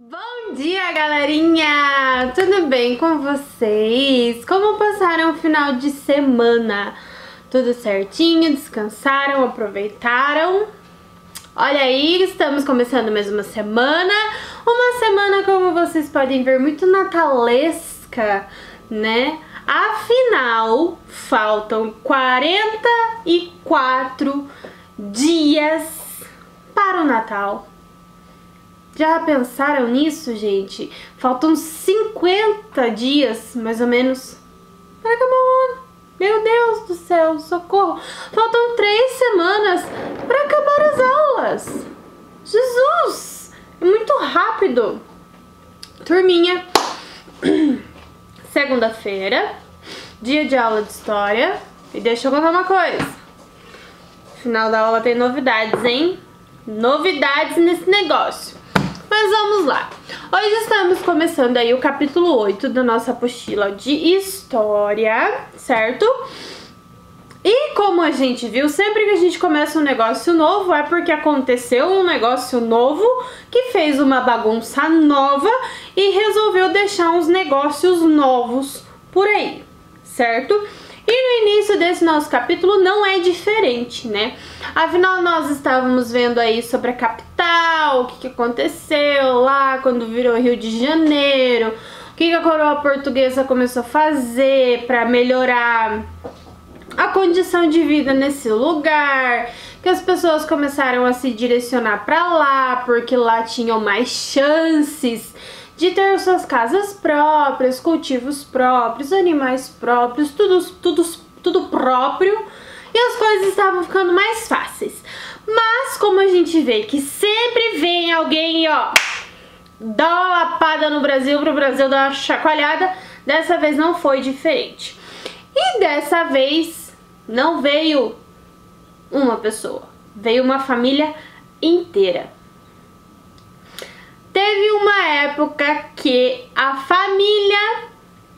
Bom dia, galerinha! Tudo bem com vocês? Como passaram o final de semana? Tudo certinho? Descansaram? Aproveitaram? Olha aí, estamos começando mais uma semana. Uma semana, como vocês podem ver, muito natalesca, né? Afinal, faltam 44 dias para o Natal. Já pensaram nisso, gente? Faltam 50 dias, mais ou menos, para acabar o ano. Meu Deus do céu, socorro! Faltam 3 semanas para acabar as aulas. Jesus! É muito rápido. Turminha, segunda-feira, dia de aula de história. E deixa eu contar uma coisa. No final da aula tem novidades, hein? Novidades nesse negócio. Mas vamos lá. Hoje estamos começando aí o capítulo 8 da nossa apostila de história, certo? E como a gente viu, sempre que a gente começa um negócio novo é porque aconteceu um negócio novo que fez uma bagunça nova e resolveu deixar uns negócios novos por aí, certo? E no início desse nosso capítulo não é diferente, né? Afinal, nós estávamos vendo aí sobre a capital, o que aconteceu lá quando virou Rio de Janeiro, o que a coroa portuguesa começou a fazer para melhorar a condição de vida nesse lugar, que as pessoas começaram a se direcionar para lá, porque lá tinham mais chances de ter suas casas próprias, cultivos próprios, animais próprios, tudo próprio, e as coisas estavam ficando mais fáceis. Mas como a gente vê que sempre vem alguém e ó, dá uma lapada no Brasil para o Brasil dar uma chacoalhada, dessa vez não foi diferente. E dessa vez não veio uma pessoa, veio uma família inteira. Teve uma época que a família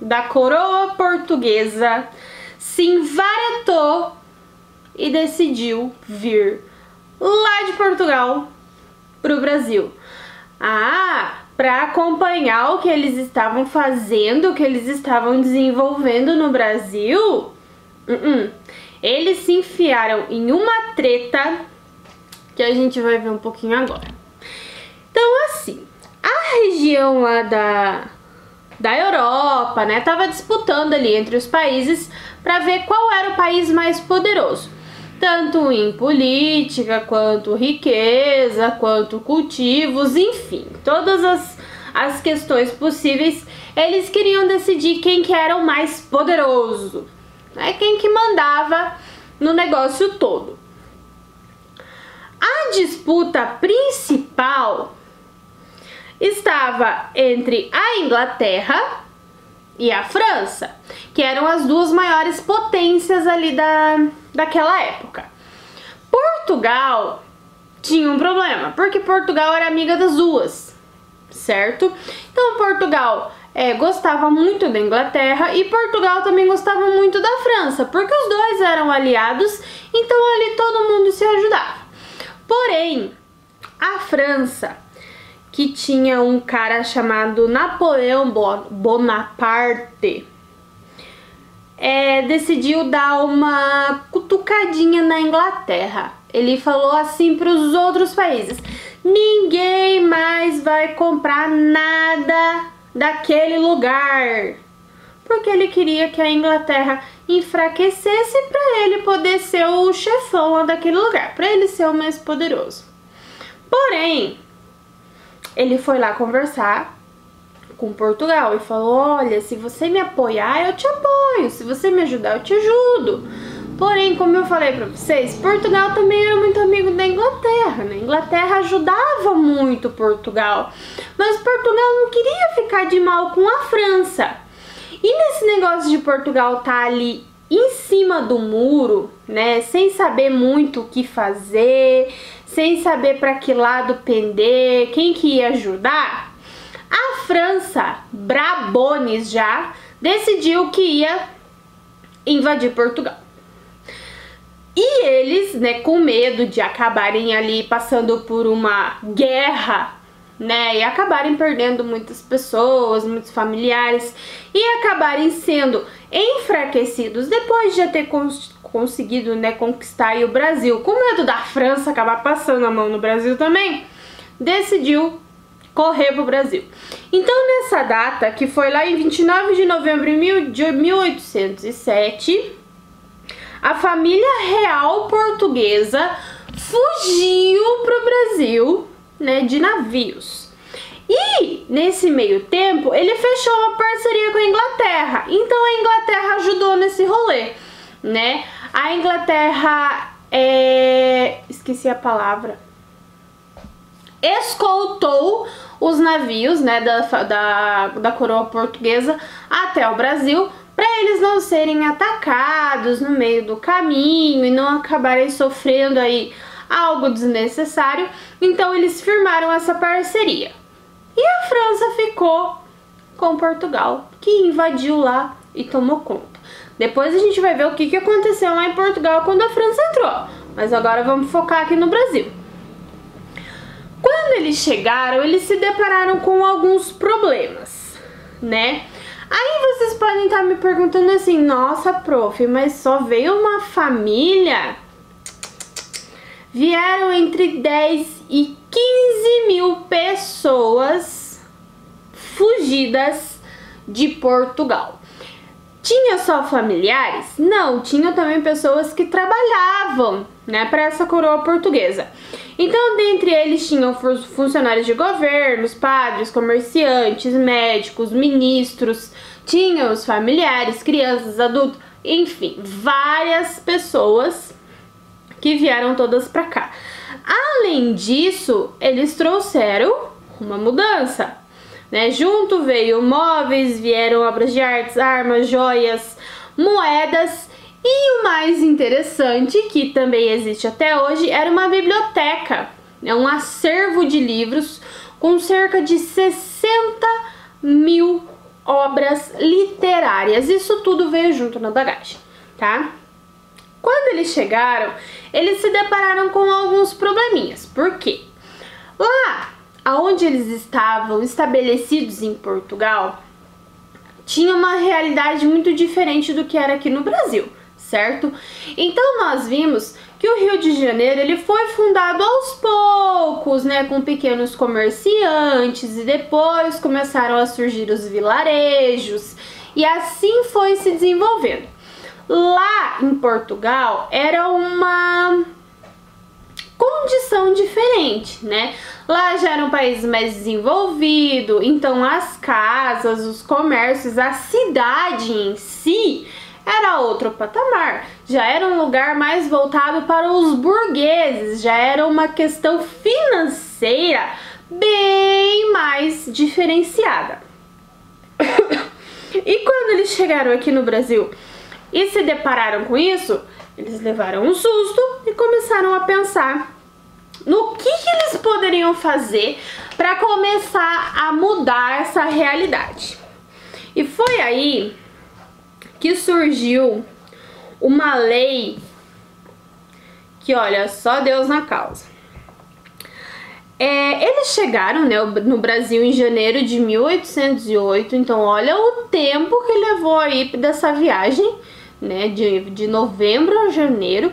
da coroa portuguesa se envaretou e decidiu vir lá de Portugal para o Brasil. Para acompanhar o que eles estavam fazendo, o que eles estavam desenvolvendo no Brasil. Eles se enfiaram em uma treta que a gente vai ver um pouquinho agora. Então, assim, a região lá da Europa, né, tava disputando ali entre os países para ver qual era o país mais poderoso, tanto em política, quanto riqueza, quanto cultivos, enfim, todas as questões possíveis. Eles queriam decidir quem que era o mais poderoso, né, quem que mandava no negócio todo. A disputa principal estava entre a Inglaterra e a França, que eram as duas maiores potências ali daquela época. Portugal tinha um problema, porque Portugal era amiga das duas, certo? Então Portugal gostava muito da Inglaterra e Portugal também gostava muito da França, porque os dois eram aliados, então ali todo mundo se ajudava. Porém, a França, que tinha um cara chamado Napoleão Bonaparte, decidiu dar uma cutucadinha na Inglaterra. Ele falou assim para os outros países: ninguém mais vai comprar nada daquele lugar, porque ele queria que a Inglaterra enfraquecesse para ele poder ser o chefão daquele lugar, para ele ser o mais poderoso. Porém, ele foi lá conversar com Portugal e falou: olha, se você me apoiar, eu te apoio, se você me ajudar, eu te ajudo. Porém, como eu falei pra vocês, Portugal também era muito amigo da Inglaterra, né? A Inglaterra ajudava muito Portugal, mas Portugal não queria ficar de mal com a França. E nesse negócio de Portugal tá ali em cima do muro, né, sem saber muito o que fazer, sem saber para que lado pender, quem que ia ajudar, a França, brabones já, decidiu que ia invadir Portugal. E eles, né, com medo de acabarem ali passando por uma guerra né, e acabarem perdendo muitas pessoas, muitos familiares, e acabarem sendo enfraquecidos depois de já ter conseguido, né, conquistar aí o Brasil, com medo da França acabar passando a mão no Brasil também, decidiu correr pro Brasil. Então, nessa data, que foi lá em 29 de novembro de 1807, a família real portuguesa fugiu pro Brasil, né, de navios. E nesse meio tempo ele fechou uma parceria com a Inglaterra. Então a Inglaterra ajudou nesse rolê, né? A Inglaterra esqueci a palavra. Escoltou os navios, né, da coroa portuguesa até o Brasil, para eles não serem atacados no meio do caminho e não acabarem sofrendo aí algo desnecessário. Então eles firmaram essa parceria. E a França ficou com Portugal, que invadiu lá e tomou conta. Depois a gente vai ver o que aconteceu lá em Portugal quando a França entrou. Mas agora vamos focar aqui no Brasil. Quando eles chegaram, eles se depararam com alguns problemas, né? Aí vocês podem estar me perguntando assim, nossa, prof, mas só veio uma família? Vieram entre 10 e 15 mil pessoas fugidas de Portugal. Tinha só familiares? Não, tinha também pessoas que trabalhavam, né, para essa coroa portuguesa. Então, dentre eles tinham funcionários de governos, padres, comerciantes, médicos, ministros, tinham os familiares, crianças, adultos, enfim, várias pessoas que vieram todas para cá. Além disso, eles trouxeram uma mudança, né? Junto veio móveis, vieram obras de artes, armas, joias, moedas e o mais interessante, que também existe até hoje, era uma biblioteca, né? Um acervo de livros com cerca de 60 mil obras literárias. Isso tudo veio junto na bagagem, tá? Quando eles chegaram, eles se depararam com alguns probleminhas. Por quê? Lá onde eles estavam estabelecidos em Portugal, tinha uma realidade muito diferente do que era aqui no Brasil, certo? Então nós vimos que o Rio de Janeiro ele foi fundado aos poucos, né, com pequenos comerciantes, e depois começaram a surgir os vilarejos, e assim foi se desenvolvendo. Lá em Portugal era uma condição diferente, né? Lá já era um país mais desenvolvido, então as casas, os comércios, a cidade em si era outro patamar. Já era um lugar mais voltado para os burgueses, já era uma questão financeira bem mais diferenciada. E quando eles chegaram aqui no Brasil e se depararam com isso, eles levaram um susto e começaram a pensar no que eles poderiam fazer para começar a mudar essa realidade. E foi aí que surgiu uma lei que, olha, só Deus na causa. Eles chegaram, né, no Brasil em janeiro de 1808, então olha o tempo que levou aí dessa viagem, né, de novembro a janeiro,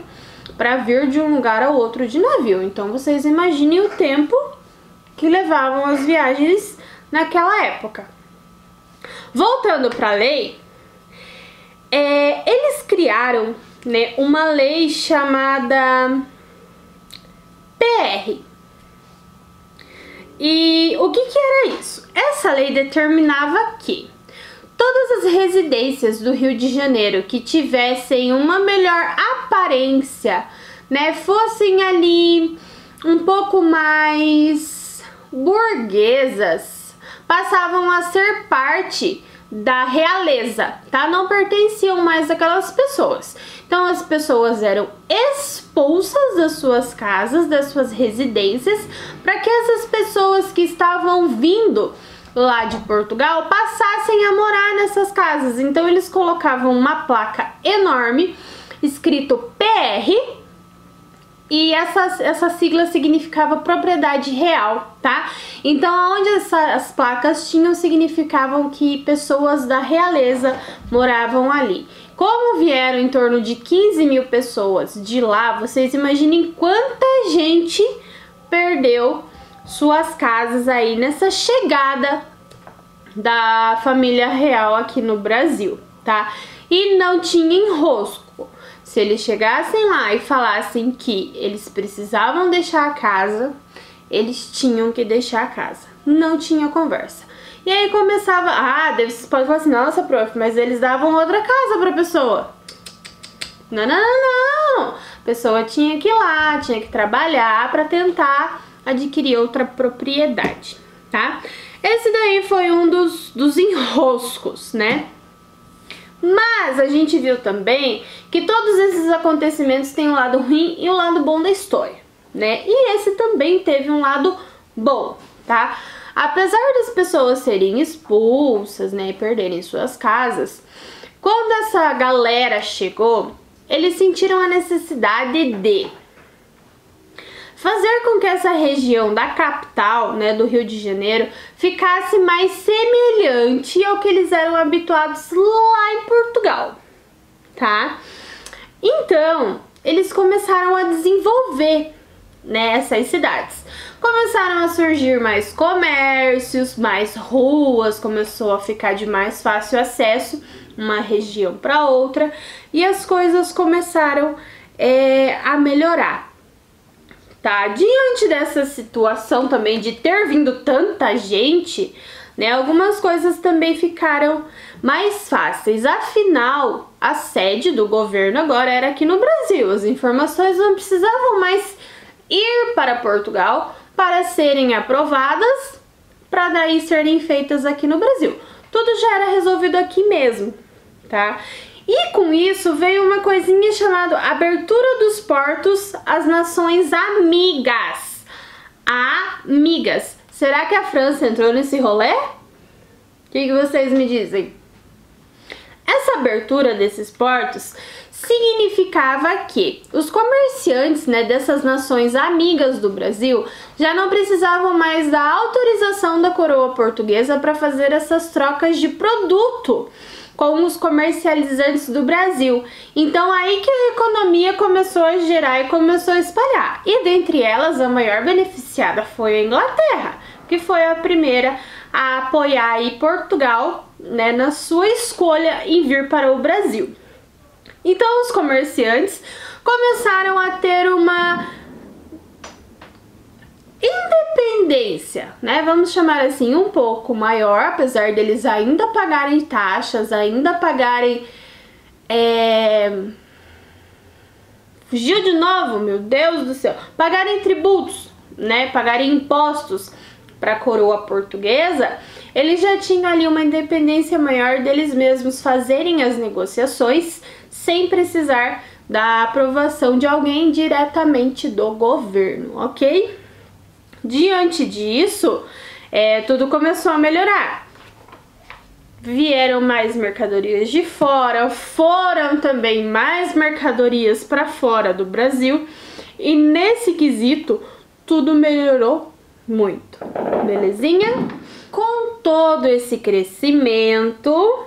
para vir de um lugar ao outro de navio. Então vocês imaginem o tempo que levavam as viagens naquela época. Voltando para a lei, eles criaram, né, uma lei chamada PR. E o que era isso? Essa lei determinava que todas as residências do Rio de Janeiro que tivessem uma melhor aparência, né, fossem ali um pouco mais burguesas, passavam a ser parte da realeza, tá? Não pertenciam mais àquelas pessoas. Então as pessoas eram expulsas das suas casas, das suas residências, para que essas pessoas que estavam vindo lá de Portugal passassem a morar nessas casas. Então eles colocavam uma placa enorme escrito PR E essa sigla significava propriedade real, tá? Então, onde essas placas tinham, significavam que pessoas da realeza moravam ali. Como vieram em torno de 15 mil pessoas de lá, vocês imaginem quanta gente perdeu suas casas aí nessa chegada da família real aqui no Brasil, tá? E não tinha enrosco. Se eles chegassem lá e falassem que eles precisavam deixar a casa, eles tinham que deixar a casa. Não tinha conversa. E aí começava... você pode falar assim, nossa, prof, mas eles davam outra casa pra pessoa. Não, não, não, não. A pessoa tinha que ir lá, tinha que trabalhar pra tentar adquirir outra propriedade, tá? Esse daí foi um dos enroscos, né? Mas a gente viu também que todos esses acontecimentos têm um lado ruim e um lado bom da história, né? E esse também teve um lado bom, tá? Apesar das pessoas serem expulsas, né, e perderem suas casas, quando essa galera chegou, eles sentiram a necessidade de fazer com que essa região da capital, né, do Rio de Janeiro, ficasse mais semelhante ao que eles eram habituados lá em Portugal, tá? Então, eles começaram a desenvolver, né, essas cidades. Começaram a surgir mais comércios, mais ruas, começou a ficar de mais fácil acesso uma região para outra e as coisas começaram a melhorar. Tá? Diante dessa situação também de ter vindo tanta gente, né, algumas coisas também ficaram mais fáceis. Afinal, a sede do governo agora era aqui no Brasil. As informações não precisavam mais ir para Portugal para serem aprovadas, para daí serem feitas aqui no Brasil. Tudo já era resolvido aqui mesmo, tá? E com isso veio uma coisinha chamada abertura dos portos às nações amigas. Amigas. Será que a França entrou nesse rolê? O que vocês me dizem? Essa abertura desses portos significava que os comerciantes, né, dessas nações amigas do Brasil já não precisavam mais da autorização da coroa portuguesa para fazer essas trocas de produto com os comercializantes do Brasil. Então aí que a economia começou a gerar e começou a espalhar. E dentre elas, a maior beneficiada foi a Inglaterra, que foi a primeira a apoiar aí Portugal, né, na sua escolha em vir para o Brasil. Então os comerciantes começaram a ter uma independência, né? Vamos chamar assim, um pouco maior, apesar deles ainda pagarem taxas, ainda pagarem... Fugiu de novo, meu Deus do céu! Pagarem tributos, né? Pagarem impostos para a coroa portuguesa. Eles já tinham ali uma independência maior deles mesmos fazerem as negociações sem precisar da aprovação de alguém diretamente do governo, ok? Diante disso, tudo começou a melhorar. Vieram mais mercadorias de fora, foram também mais mercadorias para fora do Brasil e nesse quesito tudo melhorou muito, belezinha? Com todo esse crescimento,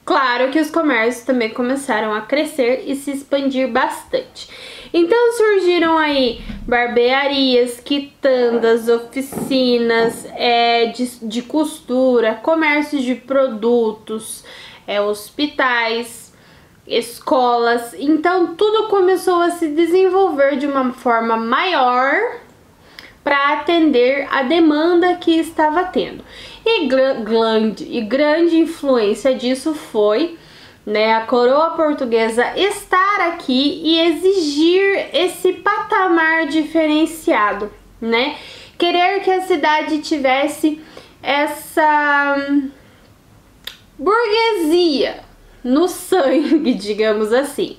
claro que os comércios também começaram a crescer e se expandir bastante. Então surgiram aí barbearias, quitandas, oficinas de costura, comércio de produtos, hospitais, escolas. Então tudo começou a se desenvolver de uma forma maior para atender a demanda que estava tendo. E grande influência disso foi, né, a coroa portuguesa estar aqui e exigir esse patamar diferenciado, né? Querer que a cidade tivesse essa burguesia no sangue, digamos assim.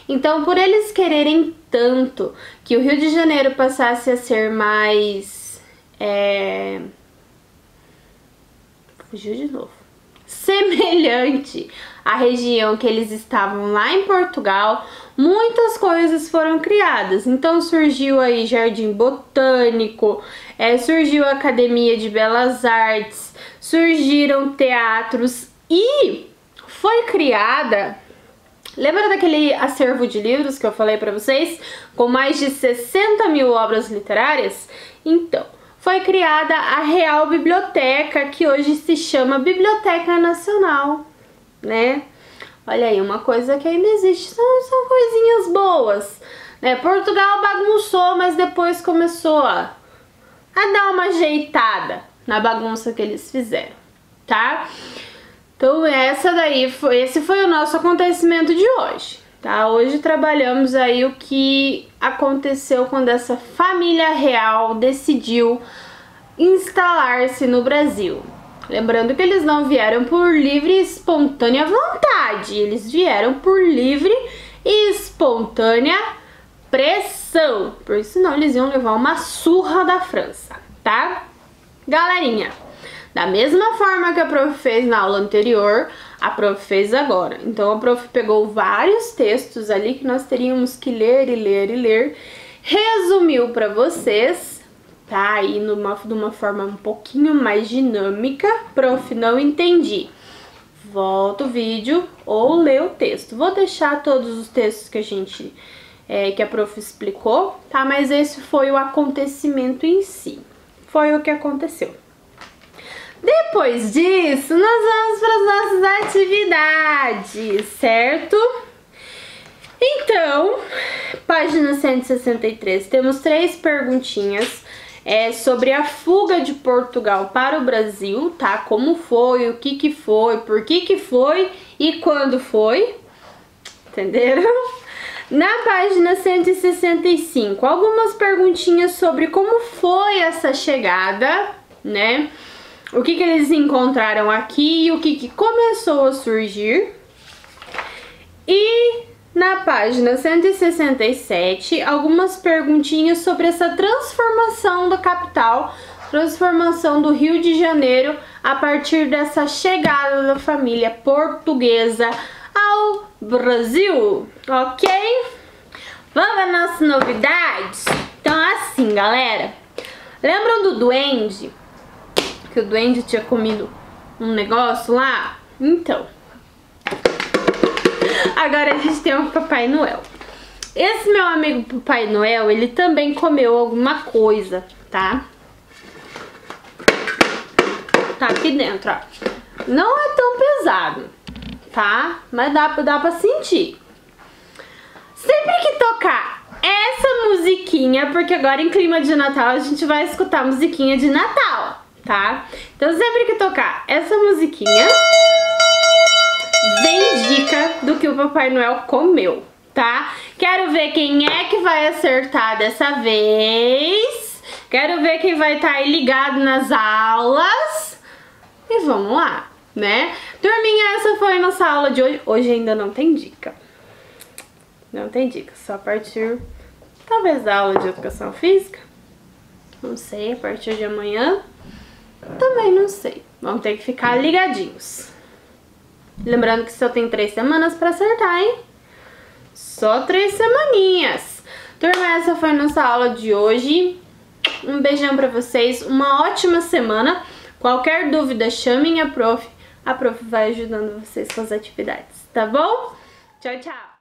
Então, por eles quererem tanto que o Rio de Janeiro passasse a ser mais... Fugiu de novo. Semelhante a região que eles estavam lá em Portugal, muitas coisas foram criadas. Então surgiu aí Jardim Botânico, surgiu a Academia de Belas Artes, surgiram teatros e foi criada... Lembra daquele acervo de livros que eu falei pra vocês? Com mais de 60 mil obras literárias? Então, foi criada a Real Biblioteca, que hoje se chama Biblioteca Nacional, né? Olha aí, uma coisa que ainda existe, são coisinhas boas, né? Portugal bagunçou, mas depois começou a dar uma ajeitada na bagunça que eles fizeram, tá? Então esse foi o nosso acontecimento de hoje, tá? Hoje trabalhamos aí o que aconteceu quando essa família real decidiu instalar-se no Brasil. Lembrando que eles não vieram por livre e espontânea vontade, eles vieram por livre e espontânea pressão, porque senão eles iam levar uma surra da França, tá? Galerinha, da mesma forma que a prof fez na aula anterior, a prof fez agora. Então a prof pegou vários textos ali que nós teríamos que ler e ler e ler, resumiu para vocês, tá? Aí de uma forma um pouquinho mais dinâmica. Prof, não entendi. Volta o vídeo ou lê o texto. Vou deixar todos os textos que que a prof explicou, tá? Mas esse foi o acontecimento em si. Foi o que aconteceu. Depois disso, nós vamos para as nossas atividades, certo? Então, página 163, temos 3 perguntinhas sobre a fuga de Portugal para o Brasil, tá? Como foi, o que foi, por que foi e quando foi, entenderam? Na página 165, algumas perguntinhas sobre como foi essa chegada, né? O que eles encontraram aqui e o que começou a surgir. E na página 167, algumas perguntinhas sobre essa transformação da capital, transformação do Rio de Janeiro a partir dessa chegada da família portuguesa ao Brasil, ok? Vamos às nossas novidades? Então assim, galera, lembram do duende? Que o duende tinha comido um negócio lá? Então, agora a gente tem o Papai Noel. Esse meu amigo Papai Noel, ele também comeu alguma coisa, tá? Tá aqui dentro, ó. Não é tão pesado, tá? Mas dá pra sentir. Sempre que tocar essa musiquinha, porque agora em clima de Natal a gente vai escutar musiquinha de Natal, tá? Então sempre que tocar essa musiquinha, vem dica do que o Papai Noel comeu, tá? Quero ver quem é que vai acertar dessa vez. Quero ver quem vai estar aí ligado nas aulas. E vamos lá, né? Turminha, essa foi a nossa aula de hoje. Hoje ainda não tem dica. Não tem dica, só a partir, talvez, da aula de Educação Física. Não sei, a partir de amanhã. Também não sei. Vamos ter que ficar ligadinhos. Lembrando que só tem 3 semanas pra acertar, hein? Só 3 semaninhas. Turma, essa foi a nossa aula de hoje. Um beijão pra vocês. Uma ótima semana. Qualquer dúvida, chamem a prof. A prof vai ajudando vocês com as atividades, tá bom? Tchau, tchau.